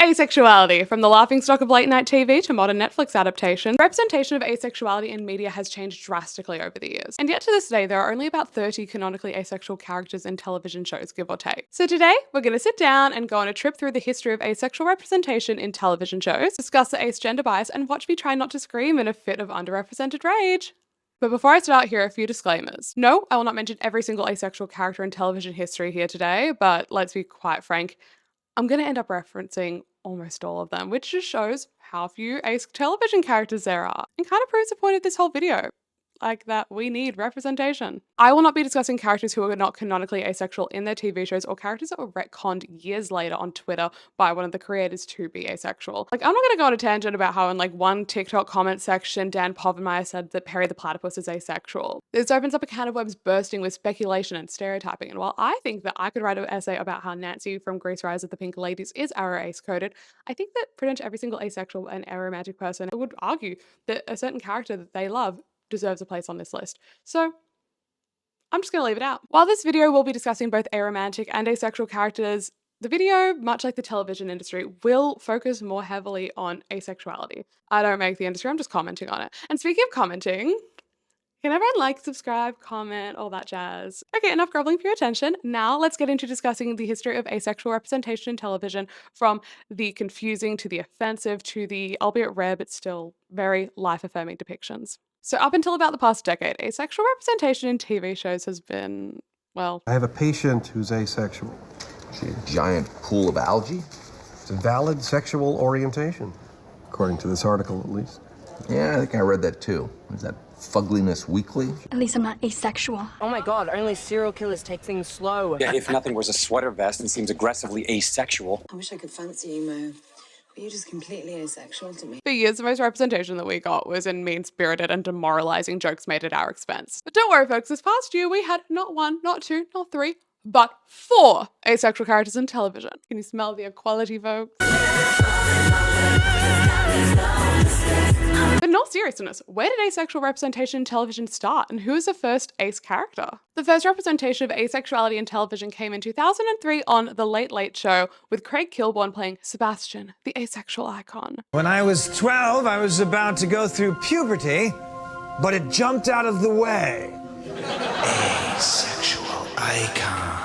Asexuality. From the laughingstock of late-night TV to modern Netflix adaptation, representation of asexuality in media has changed drastically over the years. And yet to this day, there are only about 30 canonically asexual characters in television shows, give or take. So today, we're going to sit down and go on a trip through the history of asexual representation in television shows, discuss the ace gender bias, and watch me try not to scream in a fit of underrepresented rage. But before I start, here are a few disclaimers. No, I will not mention every single asexual character in television history here today, but let's be quite frank, I'm going to end up referencing almost all of them, which just shows how few ace television characters there are, and kind of proves the point of this whole video. Like that we need representation. I will not be discussing characters who are not canonically asexual in their TV shows or characters that were retconned years later on Twitter by one of the creators to be asexual. Like, I'm not going to go on a tangent about how in like one TikTok comment section, Dan Povenmire said that Perry the Platypus is asexual. This opens up a can of worms bursting with speculation and stereotyping. And while I think that I could write an essay about how Nancy from Grease Rise of the Pink Ladies is arrow ace coded, I think that pretty much every single asexual and aromantic person would argue that a certain character that they love deserves a place on this list. So I'm just going to leave it out. While this video will be discussing both aromantic and asexual characters, the video, much like the television industry, will focus more heavily on asexuality. I don't make the industry, I'm just commenting on it. And speaking of commenting, can everyone like, subscribe, comment, all that jazz? Okay, enough groveling for your attention. Now let's get into discussing the history of asexual representation in television, from the confusing to the offensive to the, albeit rare but still very life-affirming depictions. So up until about the past decade, asexual representation in TV shows has been, well... I have a patient who's asexual. Is she a giant pool of algae? It's a valid sexual orientation, according to this article at least. Yeah, I think I read that too. Is that Fugliness Weekly? At least I'm not asexual. Oh my god, only serial killers take things slow. Yeah, if nothing was a sweater vest and seems aggressively asexual. I wish I could fancy you, Mo. But you're just completely asexual to me. For years, the most representation that we got was in mean-spirited and demoralizing jokes made at our expense. But don't worry, folks, this past year we had not one, not two, not three, but 4 asexual characters in television. Can you smell the equality, folks? But in all seriousness, where did asexual representation in television start, and who is the first ace character? The first representation of asexuality in television came in 2003 on The Late Late Show, with Craig Kilborn playing Sebastian, the asexual icon. When I was 12, I was about to go through puberty, but it jumped out of the way. Asexual icon.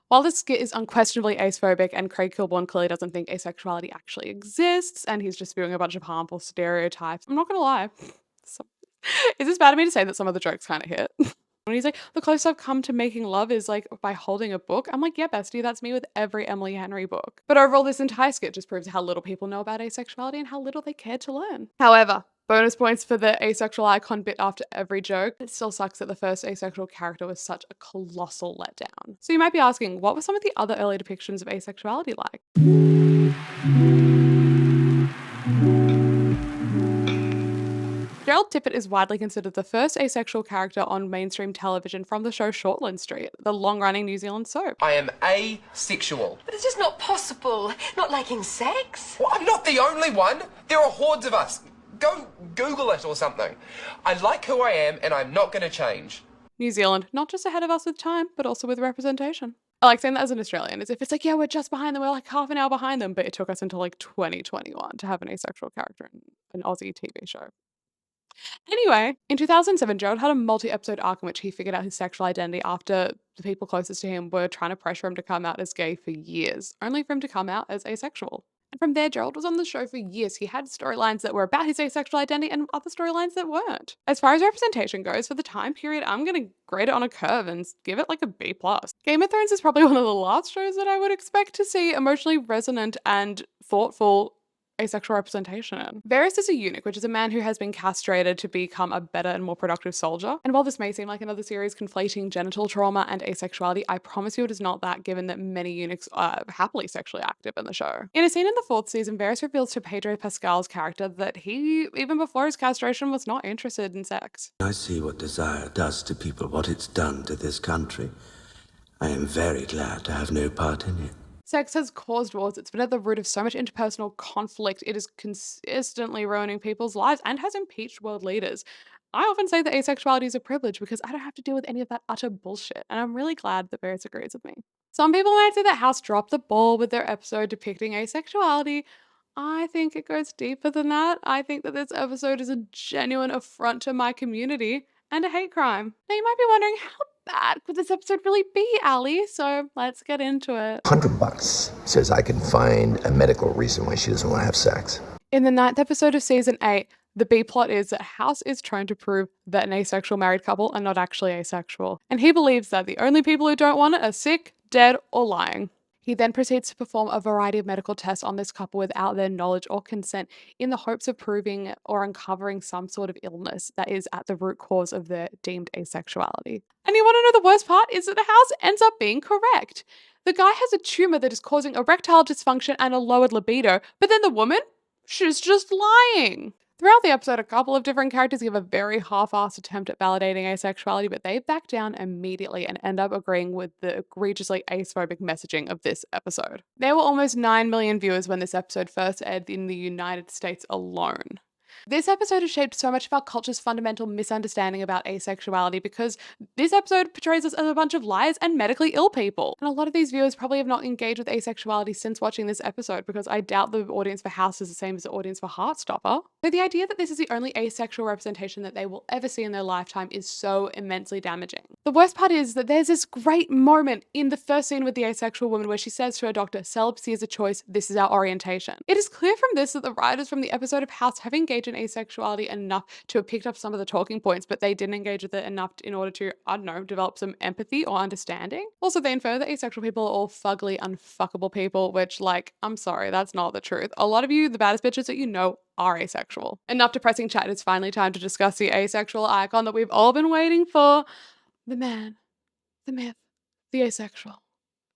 While this skit is unquestionably acephobic and Craig Kilborn clearly doesn't think asexuality actually exists and he's just spewing a bunch of harmful stereotypes, I'm not gonna lie. Is this bad of me to say that some of the jokes kind of hit? When he's like, the closest I've come to making love is like by holding a book. I'm like, yeah, bestie, that's me with every Emily Henry book. But overall, this entire skit just proves how little people know about asexuality and how little they care to learn. However, bonus points for the asexual icon bit after every joke. It still sucks that the first asexual character was such a colossal letdown. So you might be asking, what were some of the other early depictions of asexuality like? Gerald Tippett is widely considered the first asexual character on mainstream television from the show Shortland Street, the long-running New Zealand soap. I am asexual. But it's just not possible. Not liking sex. Well, I'm not the only one. There are hordes of us. Go Google it or something. I like who I am and I'm not going to change. New Zealand, not just ahead of us with time, but also with representation. I like saying that as an Australian, as if it's like, yeah, we're just behind them, we're like half an hour behind them, but it took us until like 2021 to have an asexual character in an Aussie TV show. Anyway, in 2007, Gerald had a multi-episode arc in which he figured out his sexual identity after the people closest to him were trying to pressure him to come out as gay for years, only for him to come out as asexual. And from there, Gerald was on the show for years. He had storylines that were about his asexual identity and other storylines that weren't. As far as representation goes, for the time period, I'm going to grade it on a curve and give it like a B+. Game of Thrones is probably one of the last shows that I would expect to see emotionally resonant and thoughtful asexual representation in. Varys is a eunuch, which is a man who has been castrated to become a better and more productive soldier. And while this may seem like another series conflating genital trauma and asexuality, I promise you it is not that, given that many eunuchs are happily sexually active in the show. In a scene in the 4th season, Varys reveals to Pedro Pascal's character that he, even before his castration, was not interested in sex. I see what desire does to people, what it's done to this country. I am very glad to have no part in it. Sex has caused wars. It's been at the root of so much interpersonal conflict. It is consistently ruining people's lives and has impeached world leaders. I often say that asexuality is a privilege because I don't have to deal with any of that utter bullshit, and I'm really glad that Varys agrees with me. Some people might say that House dropped the ball with their episode depicting asexuality. I think it goes deeper than that. I think that this episode is a genuine affront to my community and a hate crime. Now you might be wondering, how bad could this episode really be, Ali? So let's get into it. $100 says I can find a medical reason why she doesn't want to have sex. In the 9th episode of season 8, the B plot is that House is trying to prove that an asexual married couple are not actually asexual, and he believes that the only people who don't want it are sick, dead, or lying. He then proceeds to perform a variety of medical tests on this couple without their knowledge or consent in the hopes of proving or uncovering some sort of illness that is at the root cause of their deemed asexuality. And you want to know the worst part is that the House ends up being correct. The guy has a tumor that is causing erectile dysfunction and a lowered libido, but then the woman? She's just lying. Throughout the episode, a couple of different characters give a very half-assed attempt at validating asexuality, but they back down immediately and end up agreeing with the egregiously acephobic messaging of this episode. There were almost 9 million viewers when this episode first aired in the United States alone. This episode has shaped so much of our culture's fundamental misunderstanding about asexuality because this episode portrays us as a bunch of liars and medically ill people. And a lot of these viewers probably have not engaged with asexuality since watching this episode because I doubt the audience for House is the same as the audience for Heartstopper. So the idea that this is the only asexual representation that they will ever see in their lifetime is so immensely damaging. The worst part is that there's this great moment in the first scene with the asexual woman where she says to her doctor, "Celibacy is a choice, this is our orientation." It is clear from this that the writers from the episode of House have engaged in asexuality enough to have picked up some of the talking points, but they didn't engage with it enough in order to, I don't know, develop some empathy or understanding. Also, they infer that asexual people are all fugly, unfuckable people, which, like, I'm sorry, that's not the truth. A lot of you, the baddest bitches that you know, are asexual. Enough depressing chat, it's finally time to discuss the asexual icon that we've all been waiting for. The man, the myth, the asexual.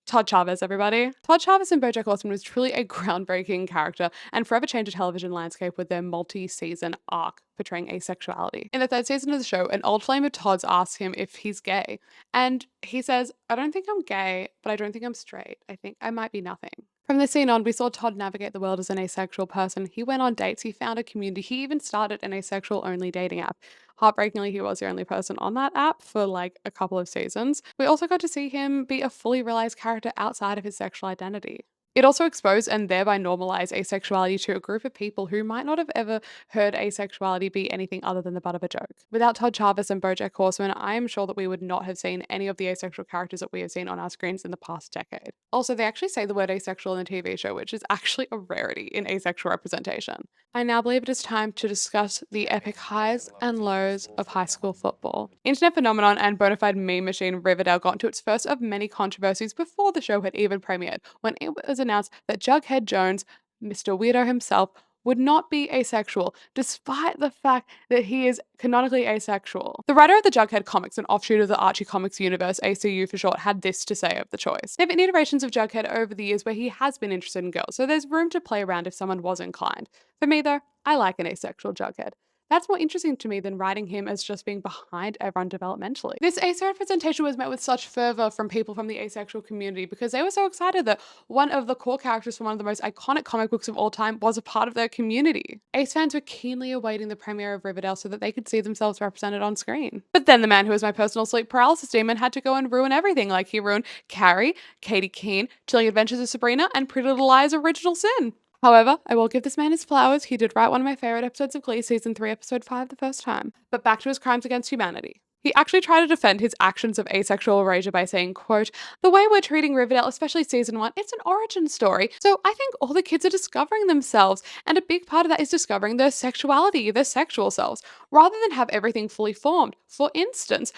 Todd Chavez, everybody. Todd Chavez in BoJack Horseman was truly a groundbreaking character and forever changed the television landscape with their multi-season arc portraying asexuality. In the 3rd season of the show, an old flame of Todd's asks him if he's gay, and he says, "I don't think I'm gay, but I don't think I'm straight. I think I might be nothing." From this scene on, we saw Todd navigate the world as an asexual person. He went on dates, he found a community, he even started an asexual-only dating app. Heartbreakingly, he was the only person on that app for like a couple of seasons. We also got to see him be a fully realized character outside of his sexual identity. It also exposed and thereby normalized asexuality to a group of people who might not have ever heard asexuality be anything other than the butt of a joke. Without Todd Chavez and BoJack Horseman, I am sure that we would not have seen any of the asexual characters that we have seen on our screens in the past decade. Also, they actually say the word asexual in the TV show, which is actually a rarity in asexual representation. I now believe it is time to discuss the epic highs and lows of high school football. Internet phenomenon and bona fide meme machine Riverdale got into its first of many controversies before the show had even premiered, when it was announced that Jughead Jones, Mr. Weirdo himself, would not be asexual, despite the fact that he is canonically asexual. The writer of the Jughead comics, an offshoot of the Archie Comics universe, ACU for short, had this to say of the choice. There have been iterations of Jughead over the years where he has been interested in girls, so there's room to play around if someone was inclined. For me though, I like an asexual Jughead. That's more interesting to me than writing him as just being behind everyone developmentally. This ace representation was met with such fervor from people from the asexual community because they were so excited that one of the core characters from one of the most iconic comic books of all time was a part of their community. Ace fans were keenly awaiting the premiere of Riverdale so that they could see themselves represented on screen. But then the man who was my personal sleep paralysis demon had to go and ruin everything, like he ruined Carrie, Katie Keene, Chilling Adventures of Sabrina, and Pretty Little Liars Original Sin. However, I will give this man his flowers. He did write one of my favorite episodes of Glee, season 3, episode 5 the first time. But back to his crimes against humanity. He actually tried to defend his actions of asexual erasure by saying, quote, "The way we're treating Riverdale, especially season 1, it's an origin story. So I think all the kids are discovering themselves. And a big part of that is discovering their sexuality, their sexual selves, rather than have everything fully formed. For instance,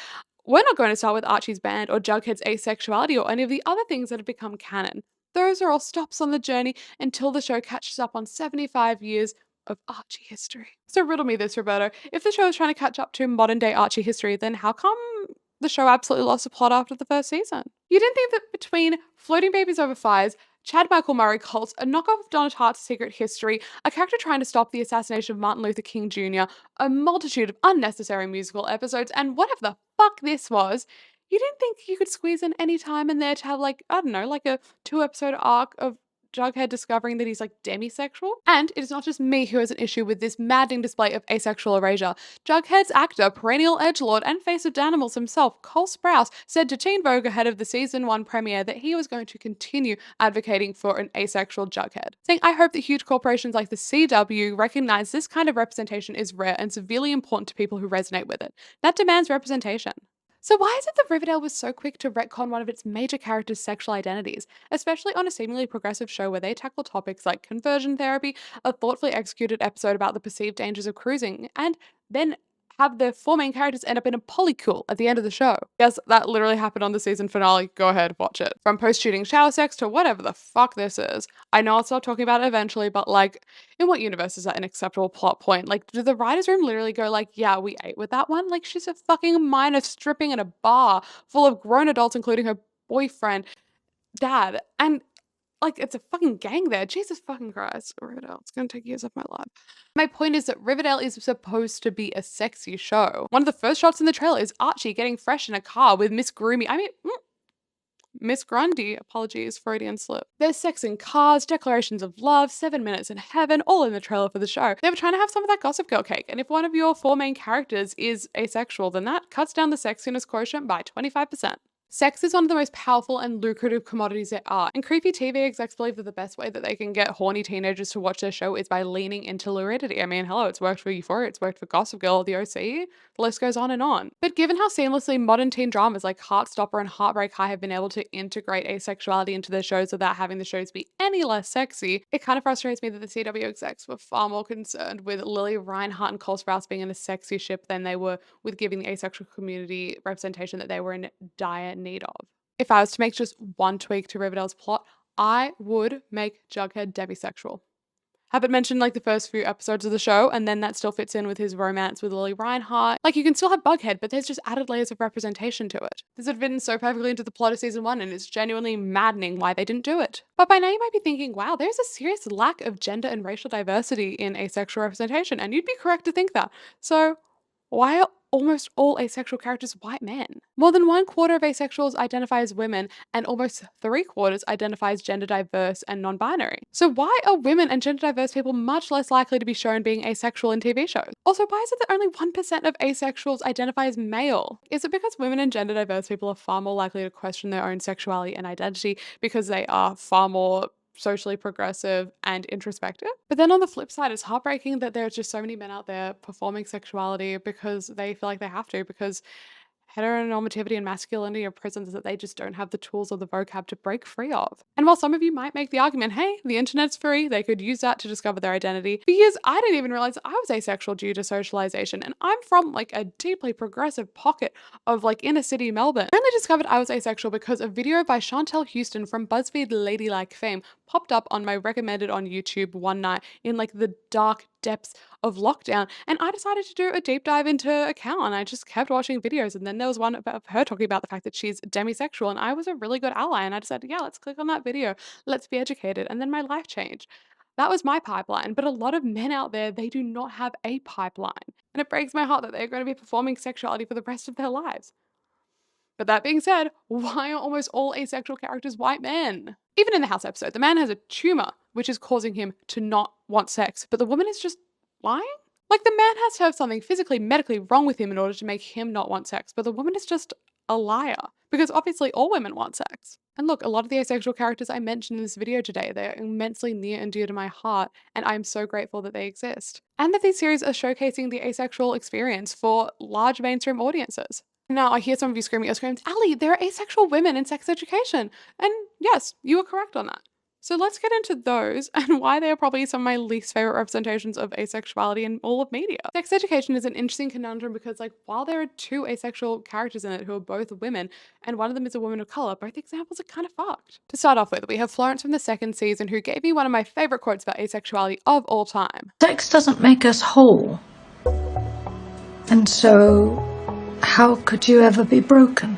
we're not going to start with Archie's band or Jughead's asexuality or any of the other things that have become canon. Those are all stops on the journey until the show catches up on 75 years of Archie history." So riddle me this, Roberto. If the show is trying to catch up to modern day Archie history, then how come the show absolutely lost the plot after the first season? You didn't think that between Floating Babies Over Fires, Chad Michael Murray cults, a knockoff of Donna Tartt's Secret History, a character trying to stop the assassination of Martin Luther King Jr., a multitude of unnecessary musical episodes, and whatever the fuck this was, you didn't think you could squeeze in any time in there to have, like, I don't know, like a 2-episode arc of Jughead discovering that he's like demisexual. And it is not just me who has an issue with this maddening display of asexual erasure. Jughead's actor, perennial edgelord, and face of Danimals himself, Cole Sprouse, said to Teen Vogue ahead of the season 1 premiere that he was going to continue advocating for an asexual Jughead, saying, "I hope that huge corporations like the CW recognize this kind of representation is rare and severely important to people who resonate with it. That demands representation." So why is it that Riverdale was so quick to retcon one of its major characters' sexual identities, especially on a seemingly progressive show where they tackle topics like conversion therapy, a thoughtfully executed episode about the perceived dangers of cruising, and then have the 4 main characters end up in a polycule at the end of the show? Yes, that literally happened on the season finale. Go ahead, watch it. From post-shooting shower sex to whatever the fuck this is. I know I'll stop talking about it eventually, but like, in what universe is that an acceptable plot point? Like, do the writer's room literally go like, yeah, we ate with that one? Like, she's a fucking minor stripping in a bar full of grown adults, including her boyfriend, dad, and like, it's a fucking gang there. Jesus fucking Christ. Riverdale, it's gonna take years off my life. My point is that Riverdale is supposed to be a sexy show. One of the first shots in the trailer is Archie getting fresh in a car with Miss Groomy. Miss Grundy, apologies, Freudian slip. There's sex in cars, declarations of love, 7 minutes in heaven, all in the trailer for the show. They were trying to have some of that Gossip Girl cake, and if one of your 4 main characters is asexual, then that cuts down the sexiness quotient by 25%. Sex is one of the most powerful and lucrative commodities there are, and creepy TV execs believe that the best way that they can get horny teenagers to watch their show is by leaning into luridity. I mean, hello, it's worked for Euphoria, it's worked for Gossip Girl, The OC, the list goes on and on. But given how seamlessly modern teen dramas like Heartstopper and Heartbreak High have been able to integrate asexuality into their shows without having the shows be any less sexy, it kind of frustrates me that the CW execs were far more concerned with Lily Reinhart and Cole Sprouse being in a sexy ship than they were with giving the asexual community representation that they were in dire need of. If I was to make just one tweak to Riverdale's plot, I would make Jughead demisexual. Have it mentioned like the first few episodes of the show, and then that still fits in with his romance with Lily Reinhart. Like, you can still have Bughead, but there's just added layers of representation to it. This had fitted so perfectly into the plot of season 1, and it's genuinely maddening why they didn't do it. But by now you might be thinking, wow, there's a serious lack of gender and racial diversity in asexual representation, and you'd be correct to think that. So why are almost all asexual characters white men? More than 1/4 of asexuals identify as women, and almost 3/4 identify as gender diverse and non-binary. So why are women and gender diverse people much less likely to be shown being asexual in TV shows? Also, why is it that only 1% of asexuals identify as male? Is it because women and gender diverse people are far more likely to question their own sexuality and identity because they are far more socially progressive and introspective? But then on the flip side, it's heartbreaking that there's just so many men out there performing sexuality because they feel like they have to, because heteronormativity and masculinity are prisons that they just don't have the tools or the vocab to break free of. And while some of you might make the argument, hey, the internet's free, they could use that to discover their identity, for years I didn't even realize I was asexual due to socialization, and I'm from like a deeply progressive pocket of like inner city Melbourne. I only discovered I was asexual because a video by Chantel Houston from BuzzFeed Ladylike fame popped up on my recommended on YouTube one night in like the dark depths of lockdown, and I decided to do a deep dive into account, and I just kept watching videos, and then there was one about her talking about the fact that she's demisexual, and I was a really good ally, and I decided, yeah, let's click on that video, let's be educated, and then my life changed. That was my pipeline, but a lot of men out there, they do not have a pipeline, and it breaks my heart that they're going to be performing sexuality for the rest of their lives. But that being said, why are almost all asexual characters white men? Even in the house episode, the man has a tumor, which is causing him to not want sex, but the woman is just lying? Like, the man has to have something physically, medically wrong with him in order to make him not want sex, but the woman is just a liar, because obviously all women want sex. And look, a lot of the asexual characters I mentioned in this video today, they're immensely near and dear to my heart, and I'm so grateful that they exist. And that these series are showcasing the asexual experience for large mainstream audiences. Now, I hear some of you screaming, Ali, there are asexual women in sex education. And yes, you are correct on that. So let's get into those and why they are probably some of my least favorite representations of asexuality in all of media. Sex education is an interesting conundrum because, like, while there are 2 asexual characters in it who are both women, and one of them is a woman of color, both examples are kind of fucked. To start off with, we have Florence from the 2nd season, who gave me one of my favorite quotes about asexuality of all time. Sex doesn't make us whole. And so, how could you ever be broken?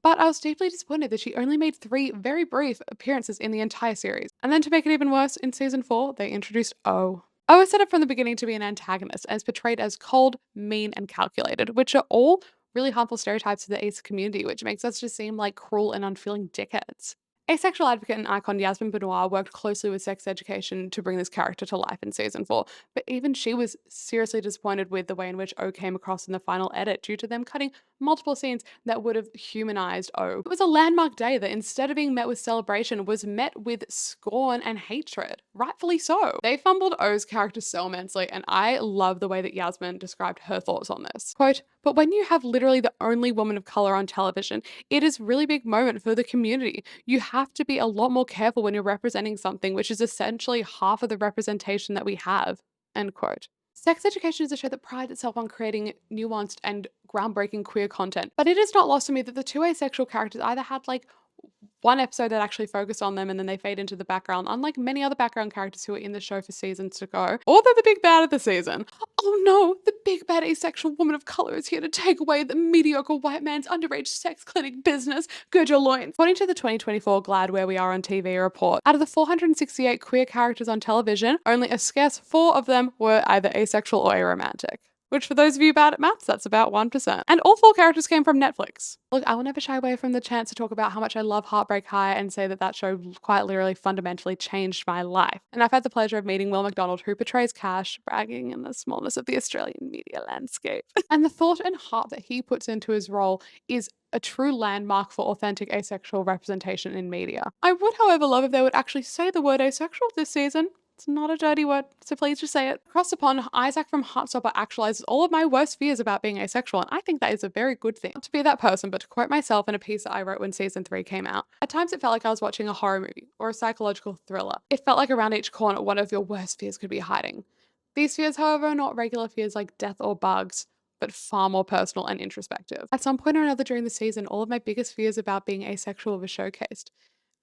But I was deeply disappointed that she only made 3 very brief appearances in the entire series. And then to make it even worse, in season 4, they introduced O. O is set up from the beginning to be an antagonist and is portrayed as cold, mean, and calculated, which are all really harmful stereotypes to the ace community, which makes us just seem like cruel and unfeeling dickheads. Asexual advocate and icon Yasmin Benoit worked closely with sex education to bring this character to life in season 4, but even she was seriously disappointed with the way in which O came across in the final edit due to them cutting multiple scenes that would have humanized O. It was a landmark day that instead of being met with celebration was met with scorn and hatred, rightfully so. They fumbled O's character so immensely, and I love the way that Yasmin described her thoughts on this. Quote, "But when you have literally the only woman of color on television, it is a really big moment for the community. You have to be a lot more careful when you're representing something which is essentially half of the representation that we have." End quote. Sex Education is a show that prides itself on creating nuanced and groundbreaking queer content, but it is not lost to me that the two asexual characters either had like one episode that actually focused on them and then they fade into the background, unlike many other background characters who are in the show for seasons to go, or they're the big bad of the season. Oh no, the big bad asexual woman of color is here to take away the mediocre white man's underage sex clinic business. Gird your loins. According to the 2024 Glad Where We Are on TV report, out of the 468 queer characters on television, only a scarce 4 of them were either asexual or aromantic. Which for those of you bad at maths, that's about 1%. And all 4 characters came from Netflix. Look, I will never shy away from the chance to talk about how much I love Heartbreak High and say that that show quite literally fundamentally changed my life. And I've had the pleasure of meeting Will McDonald, who portrays Cash, bragging in the smallness of the Australian media landscape. And the thought and heart that he puts into his role is a true landmark for authentic asexual representation in media. I would, however, love if they would actually say the word asexual this season. It's not a dirty word, so please just say it. Across the pond, Isaac from Heartstopper actualizes all of my worst fears about being asexual, and I think that is a very good thing. Not to be that person, but to quote myself in a piece that I wrote when season 3 came out, at times it felt like I was watching a horror movie or a psychological thriller. It felt like around each corner one of your worst fears could be hiding. These fears, however, are not regular fears like death or bugs, but far more personal and introspective. At some point or another during the season, all of my biggest fears about being asexual were showcased.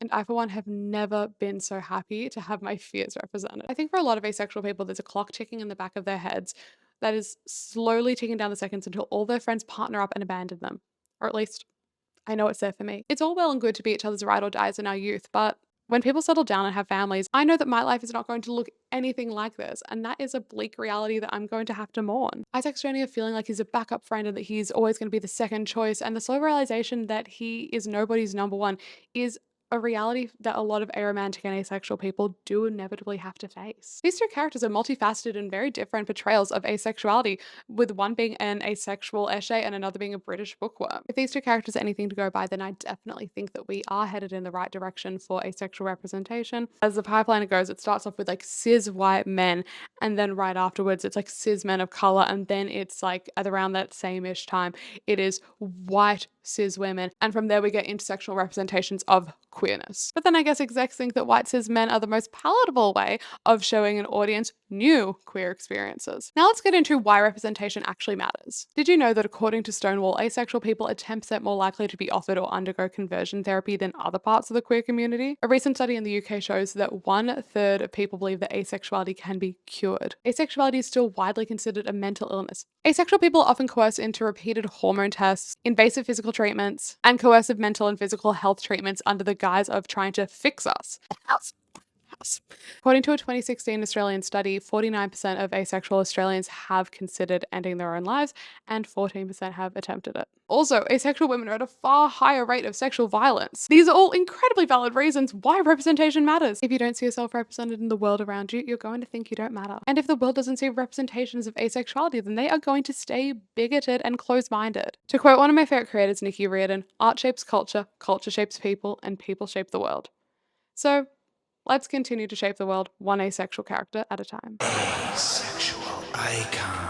And I, for one, have never been so happy to have my fears represented. I think for a lot of asexual people, there's a clock ticking in the back of their heads that is slowly ticking down the seconds until all their friends partner up and abandon them. Or at least, I know it's there for me. It's all well and good to be each other's ride or dies in our youth, but when people settle down and have families, I know that my life is not going to look anything like this, and that is a bleak reality that I'm going to have to mourn. Isaac's journey of feeling like he's a backup friend and that he's always going to be the second choice, and the slow realization that he is nobody's number one is a reality that a lot of aromantic and asexual people do inevitably have to face. These 2 characters are multifaceted and very different portrayals of asexuality, with one being an asexual Eshe and another being a British bookworm. If these 2 characters are anything to go by, then I definitely think that we are headed in the right direction for asexual representation. As the pipeline goes, it starts off with like cis white men, and then right afterwards it's like cis men of color, and then it's like at around that same-ish time, it is white cis women, and from there we get intersectional representations of queerness. But then I guess execs think that white cis men are the most palatable way of showing an audience new queer experiences. Now let's get into why representation actually matters. Did you know that according to Stonewall, asexual people are 10% more likely to be offered or undergo conversion therapy than other parts of the queer community? A recent study in the UK shows that 1/3 of people believe that asexuality can be cured. Asexuality is still widely considered a mental illness. Asexual people are often coerced into repeated hormone tests, invasive physical treatments, and coercive mental and physical health treatments under the guise of trying to fix us. According to a 2016 Australian study, 49% of asexual Australians have considered ending their own lives, and 14% have attempted it. Also, asexual women are at a far higher rate of sexual violence. These are all incredibly valid reasons why representation matters. If you don't see yourself represented in the world around you, you're going to think you don't matter. And if the world doesn't see representations of asexuality, then they are going to stay bigoted and close-minded. To quote one of my favorite creators, Nikki Riordan, art shapes culture, culture shapes people, and people shape the world. So, let's continue to shape the world one asexual character at a time. Asexual icon.